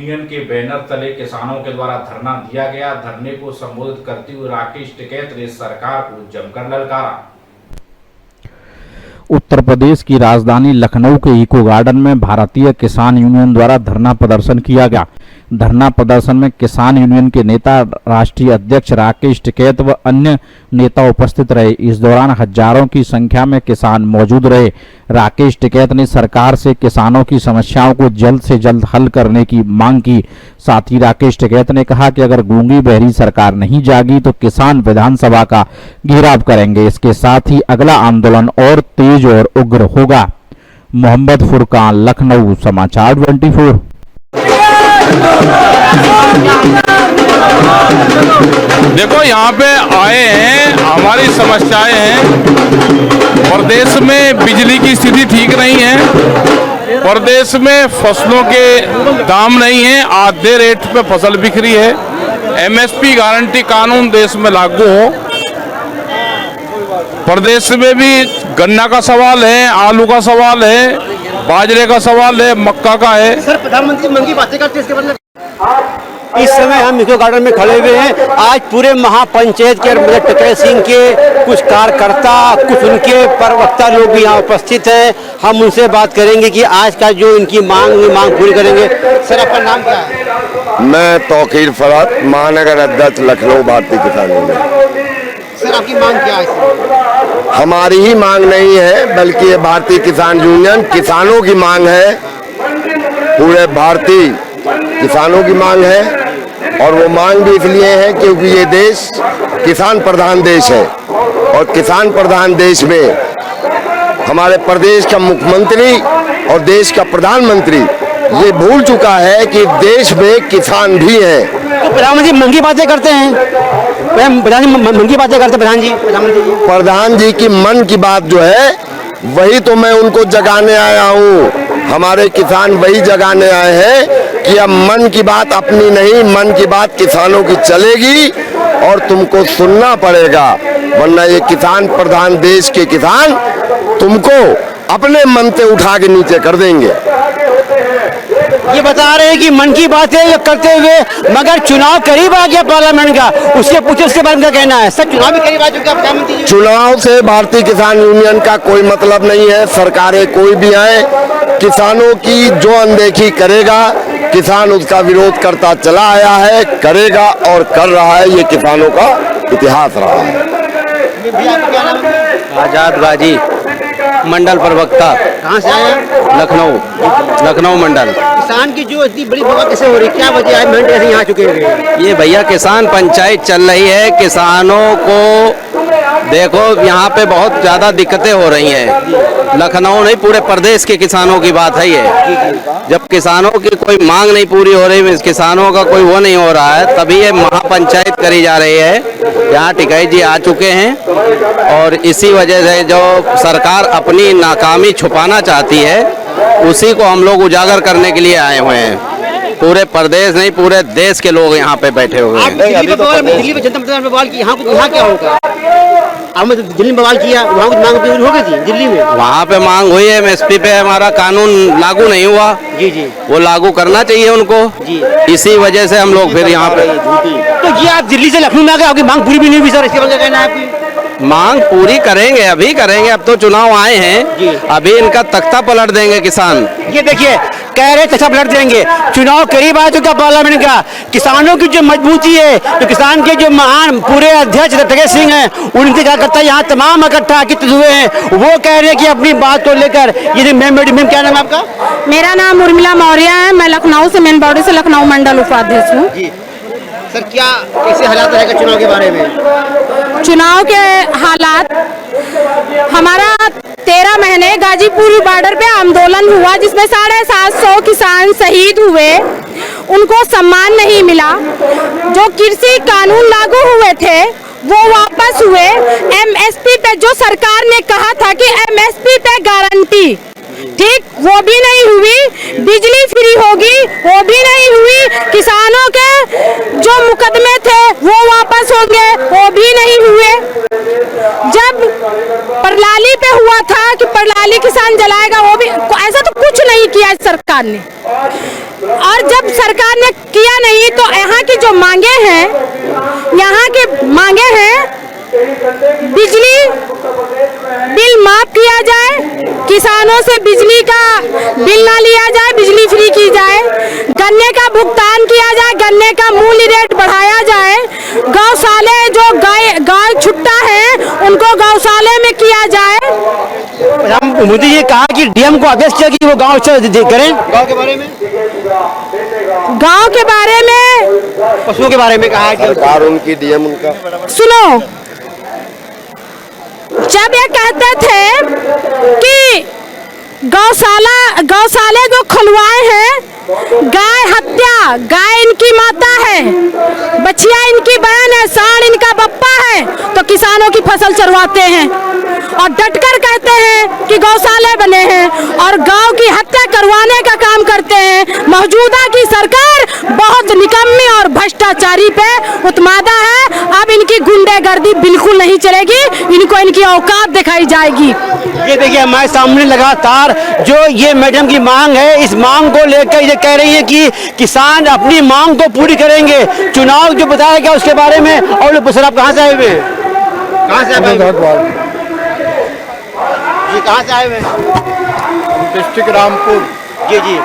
Union के banner तले किसानों के द्वारा धरना दिया गया। धरने को संबोधित करते हुए राकेश टिकैत ने सरकार को जमकर ललकारा। उत्तर प्रदेश की राजधानी लखनऊ के इको गार्डन में भारतीय किसान यूनियन द्वारा धरना प्रदर्शन किया गया। धरना प्रदर्शन में किसान यूनियन के नेता, राष्ट्रीय अध्यक्ष राकेश टिकैत व अन्य नेता उपस्थित रहे। इस दौरान हजारों की संख्या में किसान मौजूद रहे। राकेश टिकैत ने सरकार से किसानों की समस्याओं को जल्द से जल्द हल करने की मांग की। साथ ही राकेश टिकैत ने कहा कि अगर गूंगी बहरी सरकार नहीं जागी तो किसान विधानसभा का घेराव करेंगे। इसके साथ ही अगला आंदोलन और तेज और उग्र होगा। मोहम्मद फुरकान, लखनऊ, समाचार 24। देखो, यहाँ पे आए हैं, हमारी समस्याएं हैं। प्रदेश में बिजली की स्थिति ठीक नहीं है। प्रदेश में फसलों के दाम नहीं है, आधे रेट पे फसल बिक्री है। एमएसपी गारंटी कानून देश में लागू हो। प्रदेश में भी गन्ना का सवाल है, आलू का सवाल है, बाजरे का सवाल है, मक्का का है। सर, प्रधानमंत्री मन की बातें करते हैं, इसके मतलब इस समय हम इको गार्डन में खड़े हुए हैं। आज पूरे महापंचायत के टिकैत सिंह के कुछ कार्यकर्ता, कुछ उनके प्रवक्ता लोग भी यहाँ उपस्थित हैं। हम उनसे बात करेंगे कि आज का जो इनकी मांग पूरी करेंगे। सर, आपका नाम क्या है? मैं तौकीर फरात, महानगर अध्यक्ष, लखनऊ, भारतीय किसान यूनियन। सर, आपकी मांग क्या है? हमारी ही मांग नहीं है, बल्कि ये भारतीय किसान यूनियन किसानों की मांग है। पूरे भारतीय किसानों की मांग है, और वो मांग भी इसलिए है क्योंकि ये देश किसान प्रधान देश है। और किसान प्रधान देश में हमारे प्रदेश का मुख्यमंत्री और देश का प्रधानमंत्री ये भूल चुका है कि देश में किसान भी हैं। तो प्रधानमंत्री मन की बातें करते हैं, मन की बातें करते प्रधान जी की मन की बात जो है वही तो मैं उनको जगाने आया हूँ। हमारे किसान वही जगाने आए हैं कि अब मन की बात अपनी नहीं, मन की बात किसानों की चलेगी और तुमको सुनना पड़ेगा, वरना ये किसान प्रधान देश के किसान तुमको अपने मन से उठा के नीचे कर देंगे। ये बता रहे हैं कि मन की बातें करते हुए, मगर चुनाव करीब आ गया पार्लियामेंट का, उसके पूछे उसके बारे में क्या कहना है? सर, चुनाव भी करीब आ चुका है। चुनाव से भारतीय किसान यूनियन का कोई मतलब नहीं है। सरकारें कोई भी आए, किसानों की जो अनदेखी करेगा, किसान उसका विरोध करता चला आया है, करेगा और कर रहा है। ये किसानों का इतिहास रहा है। आजाद गाजी, मंडल प्रवक्ता। कहाँ से आए? लखनऊ मंडल। किसान की जो इतनी बड़ी बवाल कैसे हो रही, क्या वजह है? मंडी ऐसे यहाँ चुके हैं। ये भैया किसान पंचायत चल रही है। किसानों को देखो, यहाँ पे बहुत ज़्यादा दिक्कतें हो रही हैं। लखनऊ नहीं, पूरे प्रदेश के किसानों की बात है ये। जब किसानों की कोई मांग नहीं पूरी हो रही, किसानों का कोई वो नहीं हो रहा है, तभी ये महापंचायत करी जा रही है। यहाँ टिकैत जी आ चुके हैं और इसी वजह से जो सरकार अपनी नाकामी छुपाना चाहती है, उसी को हम लोग उजागर करने के लिए आए हुए हैं। पूरे प्रदेश नहीं, पूरे देश के लोग यहाँ पे बैठे हुए हैं। दिल्ली में जनता में बवाल की, यहाँ क्या होगा? आपने दिल्ली में बवाल किया, वहाँ कुछ मांग पूरी हो गई थी दिल्ली में? वहाँ पे मांग हुई है, एमएसपी पे हमारा कानून लागू नहीं हुआ। जी, वो लागू करना चाहिए उनको जी। इसी वजह से हम लोग फिर यहाँ पे। तो जी, आप दिल्ली से लखनऊ में आ गए, आपकी मांग पूरी भी नहीं हुई सर, इसके बारे में कहना है आपकी? मांग पूरी करेंगे, अभी करेंगे। अब तो चुनाव आए हैं, अभी इनका तख्ता पलट देंगे किसान। ये देखिए, कह रहे तख्ता पलट देंगे। चुनाव करीब आ चुका पार्लियामेंट का। किसानों की जो मजबूती है, तो किसान के जो महान पूरे अध्यक्ष टिकैत सिंह हैं, उनके कार्यकर्ता यहाँ तमाम इकट्ठा हुए हैं। वो कह रहे हैं कि अपनी बात को लेकर। ये मैम, क्या नाम है आपका? मेरा नाम उर्मिला मौर्य है। मैं लखनऊ से, मेन बॉडी से लखनऊ मंडल उपाध्यक्ष हूँ। सर, क्या कैसे हालात रहेगा चुनाव के बारे में? चुनाव के हालात, हमारा 13 महीने गाजीपुर बॉर्डर पे आंदोलन हुआ, जिसमें 750 किसान शहीद हुए, उनको सम्मान नहीं मिला। जो कृषि कानून लागू हुए थे वो वापस हुए। एमएसपी पे जो सरकार ने कहा था कि एमएसपी पे गारंटी, ठीक, वो भी नहीं हुई। बिजली फ्री होगी, वो भी नहीं हुई। किसानों के जो मुकदमे थे वो वापस होंगे, वो भी नहीं हुए। जब परलाली पे हुआ था कि परलाली किसान जलाएगा, वो भी ऐसा तो कुछ नहीं किया सरकार ने। और जब सरकार ने किया नहीं तो यहाँ की जो मांगे हैं, यहाँ की मांगे हैं बिजली बिल माफ किया जाए, किसानों से बिजली का बिल ना लिया जाए, बिजली फ्री की जाए, गन्ने का भुगतान किया जाए, गन्ने का मूल्य रेट बढ़ाया जाए, गौशाले जो गाय छुट्टा है उनको गौशाले में किया जाए। मोदी जी कहा कि डीएम को आदेश किया कि वो गाँव करें, गांव के बारे में पशुओं के बारे में कहा है कि सरकार उनकी डीएम उनका। सुनो, जब ये कहते थे कि गौशाले जो खुलवाए हैं, गाय हत्या, गाय इनकी माता है, बछिया इनकी बहन है, सांड इनका बप्पा है, तो किसानों की फसल चरवाते हैं और डटकर कहते हैं कि गौशाले बने हैं और गांव की हत्या करवाने का काम करते हैं। मौजूदा की सरकार बहुत निकम्मी और भ्रष्टाचारी पे उत्मादा है। अब इनकी गुंडागर्दी बिल्कुल नहीं चलेगी, इनको इनकी औकात दिखाई जाएगी। ये देखिए हमारे सामने लगातार जो ये मैडम की मांग है, इस मांग को लेकर ये कह रही है कि किसान अपनी मांग को पूरी करेंगे। चुनाव जो बताया गया उसके बारे में, और सर आप कहाँ से आए हुए हैं? कहाँ से आए हुए? ये कहाँ से आए हुए हैं? डिस्ट्रिक्ट रामपुर। जी जी,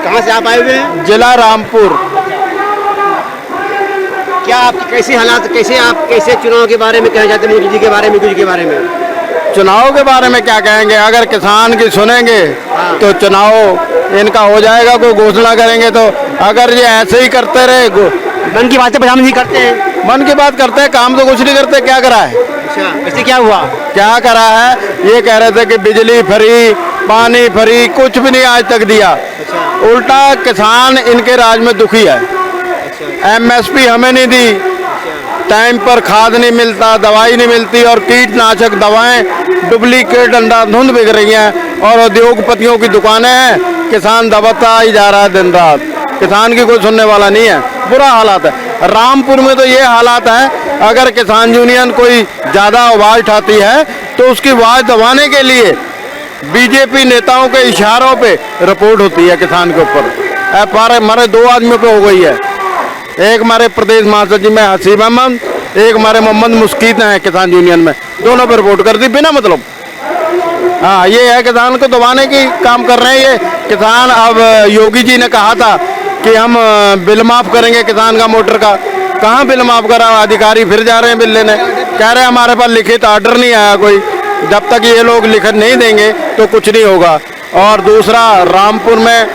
कहाँ से आप आए हुए हैं? जिला रामपुर। क्या आपके कैसे हालात, कैसे चुनाव के बारे में कहना चाहते हैं, मोदी जी के बारे में, कुछ के बारे में? चुनाव के बारे में क्या कहेंगे, अगर किसान की सुनेंगे तो चुनाव इनका हो जाएगा, कोई घोषणा करेंगे तो। अगर ये ऐसे ही करते रहे, मन की बातें प्रधानमंत्री करते हैं, मन की बात करते हैं, काम तो कुछ नहीं करते। क्या करा है? अच्छा, वैसे क्या हुआ? क्या करा है? ये कह रहे थे कि बिजली फ्री, पानी फ्री, कुछ भी नहीं आज तक दिया। उल्टा किसान इनके राज में दुखी है। MSP हमें नहीं दी, टाइम पर खाद नहीं मिलता, दवाई नहीं मिलती और कीटनाशक दवाएं डुप्लीकेट अंधाधुंध बिक रही हैं और उद्योगपतियों की दुकानें हैं। किसान दबाता ही जा रहा है दिन रात, किसान की कोई सुनने वाला नहीं है। बुरा हालात है रामपुर में, तो ये हालात है। अगर किसान यूनियन कोई ज़्यादा आवाज़ उठाती है तो उसकी आवाज़ दबाने के लिए बीजेपी नेताओं के इशारों पे रिपोर्ट होती है किसान के ऊपर। हमारे 2 आदमियों पे हो गई है, एक हमारे प्रदेश महासचिव में हसीब अहमद, एक हमारे मोहम्मद मुस्कीत हैं किसान यूनियन में, दोनों पर रिपोर्ट कर दी बिना मतलब। हाँ, ये है किसान को दबाने की काम कर रहे हैं ये किसान। अब योगी जी ने कहा था कि हम बिल माफ करेंगे किसान का, मोटर का। कहाँ बिल माफ करा? अधिकारी फिर जा रहे हैं बिल लेने, कह रहे हैं हमारे पास लिखित आर्डर नहीं आया कोई। जब तक ये लोग लिखित नहीं देंगे तो कुछ नहीं होगा। और दूसरा, रामपुर में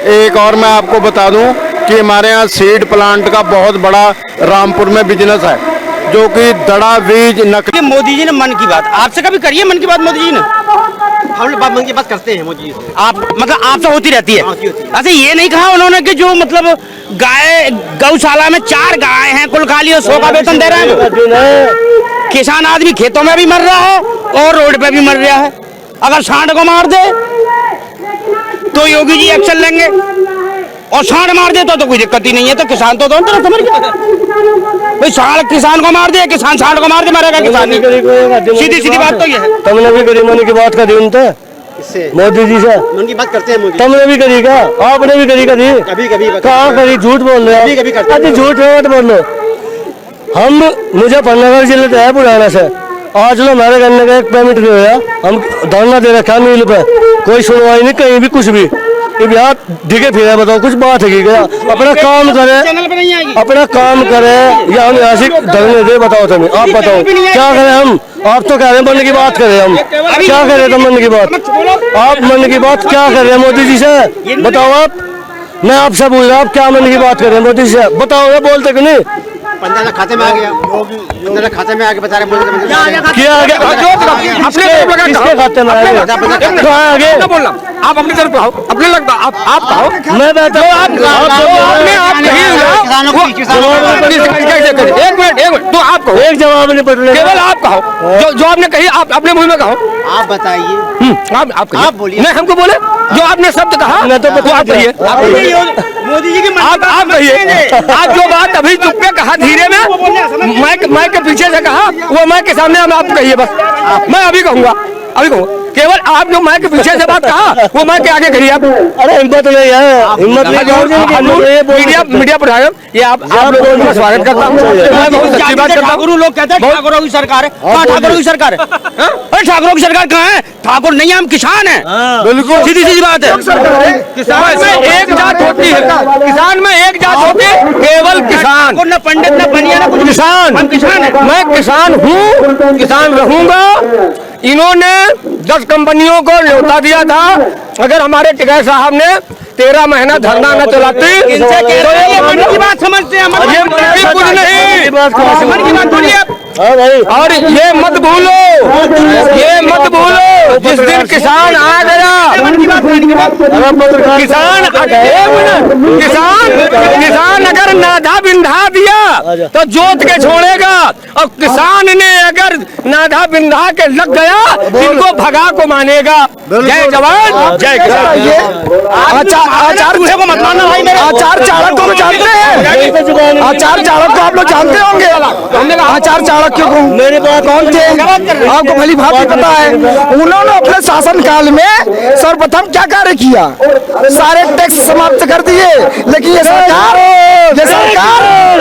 एक और मैं आपको बता दूं कि हमारे यहाँ सीड प्लांट का बहुत बड़ा रामपुर में बिजनेस है, जो कि दड़ा बीज नकली। मोदी जी ने मन की बात आपसे कभी करिए? मन की बात मोदी जी ने, हम लोग मन की बात करते हैं मोदी जी से। आप मतलब आपसे होती रहती है? अच्छा, ये नहीं कहा उन्होंने कि जो मतलब गाय गौशाला में 4 गाय हैं, कुल खाली 100 का वेतन दे रहे हैं। किसान आदमी खेतों में भी मर रहा है और रोड पे भी मर रहा है। अगर सांड को मार दे तो योगी जी एक्शन लेंगे, और सांड मार दे तो कोई दिक्कत ही नहीं है। तो किसान तो दोनों तरफ समझ गया भाई, सांड किसान को मार दे, किसान सांड को मार दे, मरेगा किसान नहीं। सीधी सीधी बात तो ये है। तुमने भी करी मन की बात करी उनसे, मोदी जी से मन की बात करते हैं मोदी। तुमने भी करी क्या? आपने भी करी? कभी कभी कहाँ करी? झूठ बोल रहे हो, कभी झूठ मत बोलो। हम मुजफ्फरनगर जिले से है पुराना से, आज लो हमारे गन्ने का 1 पेमेंट नहीं हुआ। हम धरना दे रखा मिल पे, कोई सुनवाई नहीं, कहीं भी कुछ भी। यहाँ दिखे फिर बताओ, कुछ बात है क्या? अपना काम करे, अपना काम करे, या हम यहाँ से धरने दे? बताओ तुम्हें, आप बताओ क्या करें हम? आप तो कह रहे हैं मन की बात करें, हम क्या करें? तो मन की बात, आप मन की बात क्या कर रहे हैं मोदी जी से? बताओ आप, मैं आपसे पूछ रहा हूँ, आप क्या मन की बात कर रहे हैं मोदी जी से? बताओ, ये बोलते क्यों नहीं? 15 खाते में आ गया, 15 खाते में आके बता रहे क्या आ गया? किसके खाते में आगे? कहाँ आगे? आप अपनी तरफ आओ, अपने लगता आप कहो, मैं बैठा हूँ। एक मिनट तो आप कहो, एक जवाब नहीं पड़ रहा, केवल आप कहो जो आपने कही, आप अपने मुंह में कहो। आप बताइए, आप बोलिए, नहीं हमको बोले जो आपने शब्द कहा, मैं तो आप कहिए, मोदी जी की आप कहिए। आप जो बात अभी चुप पे कहा धीरे में, मैं के पीछे से कहा, वो मैं के सामने आप कहिए बस। मैं अभी कहूँगा, केवल आप जो मैं के पीछे से बात कहा वो मैं के आगे करिए आप। अरे हिम्मत नहीं है, हिम्मत नहीं। मीडिया पर आए ये आप लोगों का स्वागत करता हूँ। मैं बहुत अच्छी बात करता हूँ। लोग कहते हैं ठाकुरों की सरकार है, ठाकुरों की सरकार है। अरे ठाकुरों की सरकार कहाँ है? ठाकुर नहीं है, हम किसान हैं। बिल्कुल सीधी सीधी बात है। किसान में एक जात होती है, किसान में एक जात होती है, केवल किसान। न पंडित न बनिया न कुछ, किसान। हम किसान हैं, मैं किसान हूँ, किसान रहूंगा। इन्होंने 10 कंपनियों को न्योता दिया था, अगर हमारे टिकैत साहब ने 13 महीना धरना न चलाती मन की बात समझते हैं, कुछ नहीं मन की बात बोलिए। और ये मत भूलो, ये मत भूलो, जिस दिन किसान आ गया, किसान अगर नाधा बिंधा दिया तो जोत के छोड़ेगा, और किसान ने अगर नाधा बिंधा के लग गया इनको भगा को मानेगा। जय जवान जय किसान। आचार को मत मानना भाई, मेरे आचार चाणक्य को जानते हैं? आचार चाणक्य को आप लोग जानते होंगे? आचार चाणक्य को मेरे कौन थे आपको भली भांति पता है। उन्होंने अपने शासन काल में सर्वप्रथम क्या कार्य किया? सारे टैक्स समाप्त कर दिए। लेकिन ये सरकार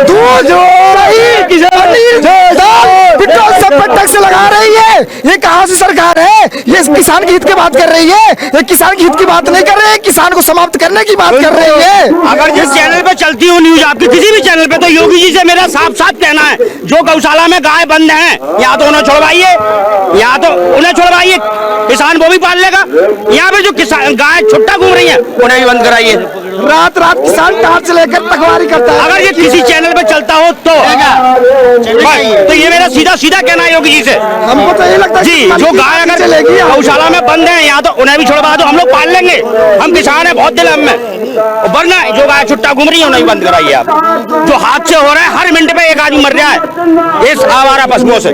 दूध, दही, पनीर, दाल, पेट्रोल सब पर टैक्स लगा रही है। ये कहाँ से सरकार है? ये किसान के हित की बात कर रही है, ये किसान के हित की बात नहीं कर रही है, किसान को समाप्त करने की बात कर रही है। अगर जिस चैनल पे चलती हो न्यूज आपकी, किसी भी चैनल पे, तो योगी जी से मेरा साफ साफ कहना है, जो गौशाला में गाय बंद है या तो उन्हें छुड़वाइए, या तो उन्हें छुड़वाइए, किसान वो भी पाल लेगा। यहाँ पे जो किसान गाय छुट्टा घूम रही है उन्हें भी बंद कराइए। रात रात किसान टार्च लेकर पखवाड़ी करता है। अगर ये किसी चैनल पे चलता हो तो ये मेरा सीधा सीधा कहना है योगी जी से। हमको तो ये लगता है जी, जो गाय अगर गौशाला में बंद है या तो उन्हें भी छुड़वा दो, हम लोग पाल लेंगे, हम किसान है, बहुत दिल हम में। वरना जो गाय छुट्टा घूम रही है उन्हें बंद कराइए आप। जो हादसे हो रहे हैं, हर मिनट पे एक आदमी मर रहा है इस आवारा पशुओं से।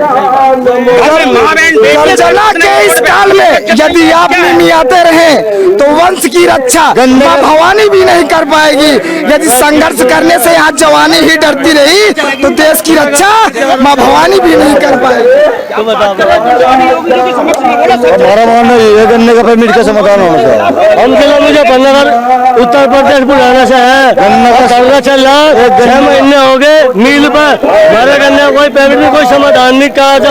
इस काल में यदि आप नहीं आते रहे तो वंश की रक्षा माँ भवानी भी नहीं कर पाएगी। यदि संघर्ष करने से यहाँ जवानी ही डरती रही तो देश की रक्षा माँ भवानी भी नहीं कर पाएगी। हमारा मानना ये गन्ने का परमिट का समाधान होना चाहिए। हम जिला मुजफ्फरनगर उत्तर प्रदेश बुलाना से है, गन्ने का सर्वे चल रहा है, 6 महीने हो गए मिल पर हमारे गन्ने का कोई पेमेंट में कोई समाधान नहीं कहा जा।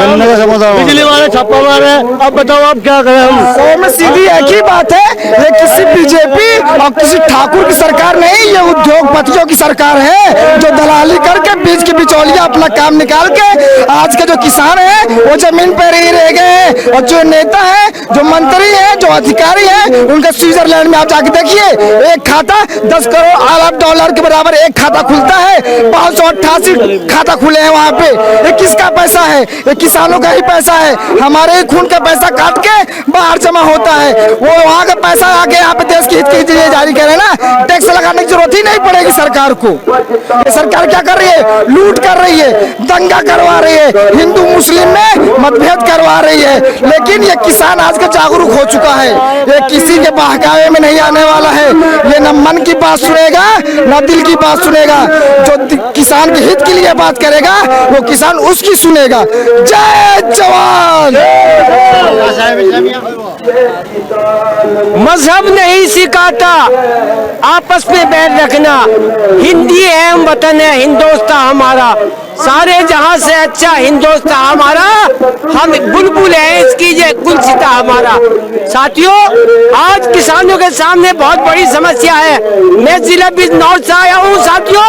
बिजली वाले छापा मारे, अब बताओ अब क्या करें हम? सौ में सीधी एक ही बात है, ये किसी बीजेपी और किसी ठाकुर की सरकार नहीं, ये उद्योगपतियों की सरकार है, जो दलाली करके बीच के बिचौलिया अपना काम निकाल के आज के जो किसान है वो जमीन पर ही रह गए। और जो नेता है, जो मंत्री है, जो अधिकारी है, उनके स्विट्जरलैंड में आप जाके देखिए, एक खाता 10 करोड़ अरब डॉलर के बराबर एक खाता खुलता है, 588 खाता खुले हैं वहाँ पे। ये किसका पैसा है? ये किसानों का ही पैसा है। हमारे ही खून का पैसा काट के बाहर जमा होता है, वो वहाँ का पैसा आके यहाँ पे देश के हित के लिए जारी करे ना, टैक्स लगाने की जरूरत ही नहीं पड़ेगी सरकार को। ये सरकार क्या कर रही है? लूट कर रही है, दंगा करवा रही है, हिंदू मुस्लिम में मतभेद करवा रही है। लेकिन ये किसान आज का जागरूक हो चुका है, ये किसी के बहकावे में नहीं आने वाला है। ये न मन की बात सुनेगा न दिल की बात सुनेगा। जो किसान के हित के लिए बात करेगा वो किसान उसकी सुनेगा। जय जवान। मजहब नहीं सिखाता आपस में बैर रखना, हिंदी है वतन है हिंदुस्तान हमारा, सारे जहां से अच्छा हिंदुस्तान हमारा, हम बुलबुल है इसकी ये गुलसिता हमारा। साथियों, आज किसानों के सामने बहुत बड़ी समस्या है। मैं जिला बिजनौर से आया हूँ साथियों,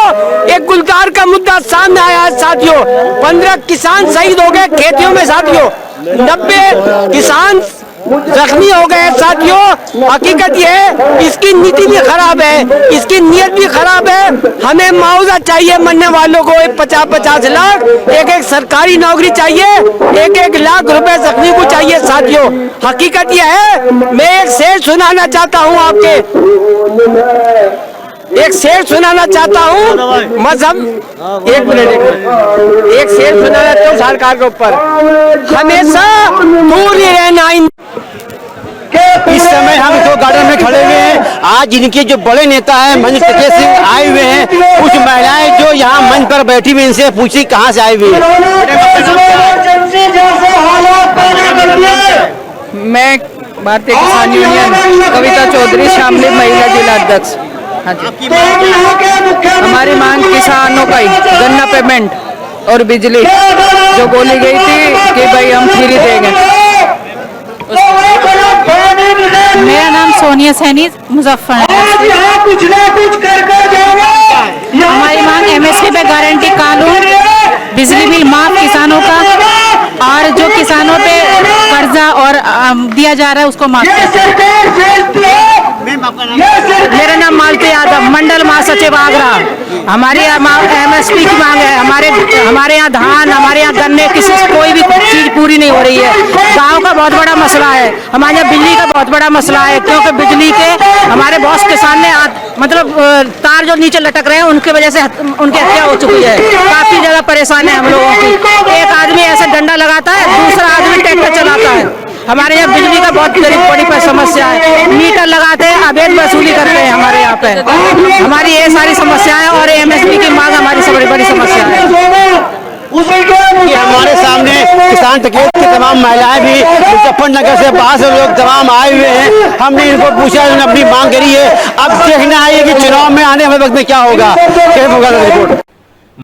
एक गुलकार का मुद्दा सामने आया है साथियों। 15 किसान शहीद हो गए खेतियों में साथियों, 90 किसान जख्मी हो गए साथियों। हकीकत ये है, इसकी नीति भी खराब है, इसकी नीयत भी खराब है। हमें मुआवजा चाहिए मरने वालों को 50-50 लाख, एक सरकारी नौकरी चाहिए, 1-1 लाख रुपए जख्मी को चाहिए साथियों। हकीकत ये है, मैं एक शेर सुनाना चाहता हूँ आपके, एक शेर सुनाना चाहता हूँ। मजहब एक मिनट, एक शेर सुनाना चाहता हूँ सरकार के ऊपर, हमेशा दूर ही रहना। इस समय हम तो गार्डन में खड़े हुए हैं। आज इनके जो बड़े नेता हैं मंच टिकैत सिंह आए हुए हैं। कुछ महिलाएं जो यहाँ मंच पर बैठी हुई, इनसे पूछी कहाँ से आई हुई है। मैं भारतीय किसान यूनियन कविता चौधरी, शामली महिला जिला अध्यक्ष। हाँ जी, हमारी मांग किसानों का ही गन्ना पेमेंट और बिजली जो बोली गई थी कि भाई हम फ्री देंगे। मेरा नाम सोनिया सैनी, मुजफ्फरनगर। हमारी मांग एमएसपी पे गारंटी कानून, बिजली बिल माफ किसानों का, और जो किसानों पे कर्जा और दिया जा रहा है उसको माफ किया। मेरा नाम मालती यादव, मंडल महासचिव आगरा। हमारी एमएसपी की मांग है। हमारे यहाँ धान, हमारे यहाँ गन्ने, किसी से कोई भी चीज पूरी नहीं हो रही है। गांव का बहुत बड़ा मसला है, हमारे यहाँ बिजली का बहुत बड़ा मसला है, क्योंकि बिजली के हमारे बहुत किसान ने मतलब तार जो नीचे लटक रहे हैं उनकी वजह से उनकी हत्या हो चुकी है। काफी ज्यादा परेशान है हम लोगों की। एक आदमी ऐसा डंडा लगाता है, दूसरा आदमी ट्रैक्टर चलाता है। हमारे यहाँ बिजली का बहुत बड़ी समस्या है। मीटर लगाते हैं, अवैध वसूली करते हैं हमारे यहाँ पे। हमारी ये सारी समस्याएं और एमएसपी की मांग हमारी सबसे बड़ी समस्या है। कि हमारे सामने किसान टिकैत की तमाम महिलाएं भी मुजफ्फरनगर से बाहर से लोग तमाम आए हुए हैं। हमने इनको पूछा, उन्होंने अपनी मांग करी है। अब देखना है कि चुनाव में आने वाले वक्त में क्या होगा। रिपोर्ट।